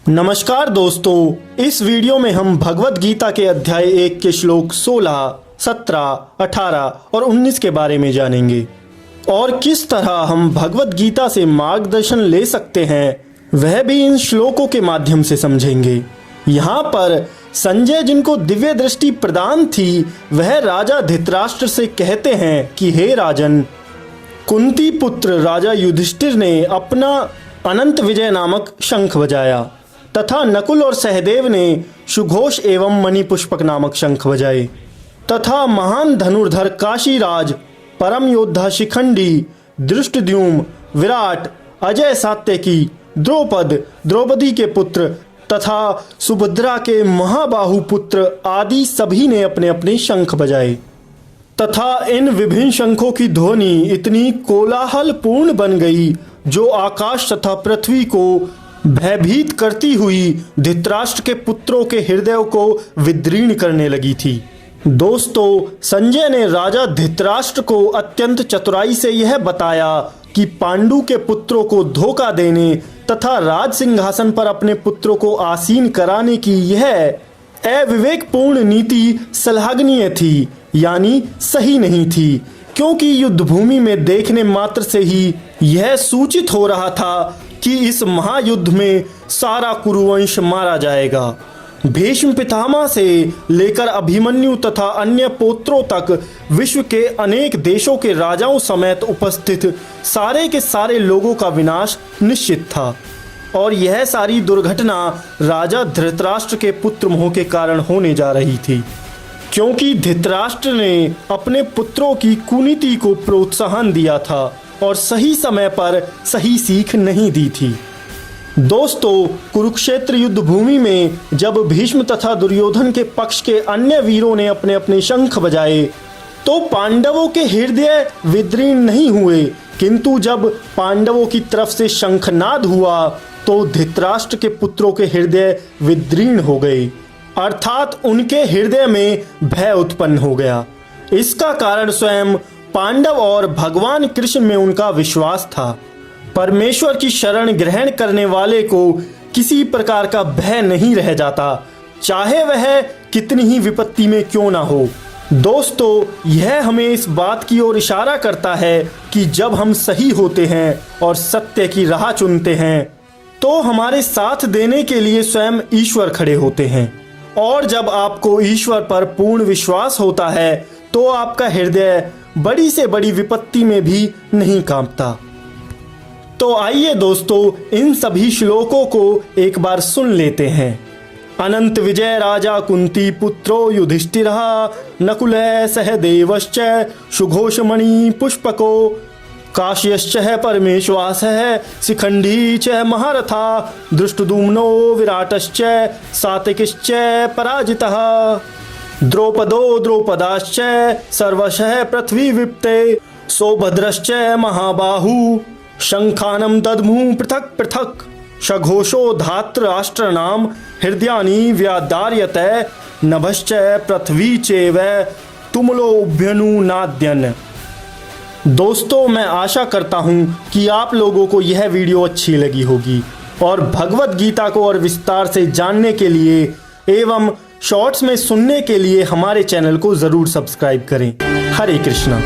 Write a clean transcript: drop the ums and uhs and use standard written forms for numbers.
नमस्कार दोस्तों, इस वीडियो में हम भगवत गीता के अध्याय 1 के श्लोक 16, 17, 18 और 19 के बारे में जानेंगे और किस तरह हम भगवत गीता से मार्गदर्शन ले सकते हैं वह भी इन श्लोकों के माध्यम से समझेंगे। यहाँ पर संजय जिनको दिव्य दृष्टि प्रदान थी वह राजा धृतराष्ट्र से कहते हैं कि हे राजन, कुंती पुत्र राजा युधिष्ठिर ने अपना अनंत विजय नामक शंख बजाया तथा नकुल और सहदेव ने सुघोष एवं मणिपुष्पक नामक शंख बजाए तथा महान धनुर्धर काशीराज, परम योद्धा शिखंडी, दृष्टद्युम्न, विराट, अजय सात्यकी, द्रौपदी के पुत्र तथा सुभद्रा के महाबाहु पुत्र आदि सभी ने अपने अपने शंख बजाए तथा इन विभिन्न शंखों की ध्वनि इतनी कोलाहल पूर्ण बन गई जो आकाश तथा पृथ्वी को भयभीत करती हुई धृतराष्ट्र के पुत्रों के हृदयों को विदीर्ण करने लगी थी। दोस्तों, संजय ने राजा धृतराष्ट्र को अत्यंत चतुराई से यह बताया कि पांडु के पुत्रों को धोखा देने तथा राज सिंहासन पर अपने पुत्रों को आसीन कराने की यह अविवेकपूर्ण नीति श्लाघनीय थी, यानी सही नहीं थी, क्योंकि युद्ध भूमि में देखने मात्र से ही यह सूचित हो रहा था कि इस महायुद्ध में सारा कुरुवंश मारा जाएगा। भीष्म पितामह से लेकर अभिमन्यु तथा अन्य पोत्रों तक विश्व के अनेक देशों के राजाओं समेत उपस्थित सारे के सारे लोगों का विनाश निश्चित था और यह सारी दुर्घटना राजा धृतराष्ट्र के पुत्र मोह के कारण होने जा रही थी, क्योंकि धृतराष्ट्र ने अपने पुत्रों की कुनीति को प्रोत्साहन दिया था और सही समय पर सही सीख नहीं दी थी। दोस्तों, कुरुक्षेत्र युद्ध भूमि में जब भीष्म तथा दुर्योधन के पक्ष के अन्य वीरों ने अपने अपने शंख बजाए तो पांडवों के हृदय विदीर्ण नहीं हुए, किंतु जब पांडवों की तरफ से शंखनाद हुआ तो धृतराष्ट्र के पुत्रों के हृदय विदीर्ण हो गए, अर्थात उनके हृदय में भय उत्पन्न हो गया। इसका कारण स्वयं पांडव और भगवान कृष्ण में उनका विश्वास था। परमेश्वर की शरण ग्रहण करने वाले को किसी प्रकार का भय नहीं रह जाता, चाहे वह कितनी ही विपत्ति में क्यों ना हो। दोस्तों, यह हमें इस बात की ओर इशारा करता है कि जब हम सही होते हैं और सत्य की राह चुनते हैं तो हमारे साथ देने के लिए स्वयं ईश्वर खड़े होते हैं, और जब आपको ईश्वर पर पूर्ण विश्वास होता है तो आपका हृदय बड़ी से बड़ी विपत्ति में भी नहीं कांपता। तो आइए दोस्तों, इन सभी श्लोकों को एक बार सुन लेते हैं। अनंत विजय राजा कुंती पुत्रो युधिष्ठिरः नकुलः सहदेवश्च सुघोषमणि पुष्पको काश्यश्च परमेश्वासः शिखंडी च महारथा दृष्टद्युम्नो विराटश्च सात्यकिश्च पराजितः द्रौपदो द्रौपदाश्च सर्वशः पृथ्वी विप्ते सौभद्रश्च महाबाहु शंखानं दद्मुः पृथक् पृथक् सघोषो धातराष्ट्राणां हृदयानि व्यादार्यते नभश्च पृथ्वी चैव तुमुलोऽभ्यनुनाद्यन्। दोस्तों, मैं आशा करता हूँ कि आप लोगों को यह वीडियो अच्छी लगी होगी और भगवत गीता को और विस्तार से जानने के लिए एवं शॉर्ट्स में सुनने के लिए हमारे चैनल को ज़रूर सब्सक्राइब करें। हरे कृष्णा।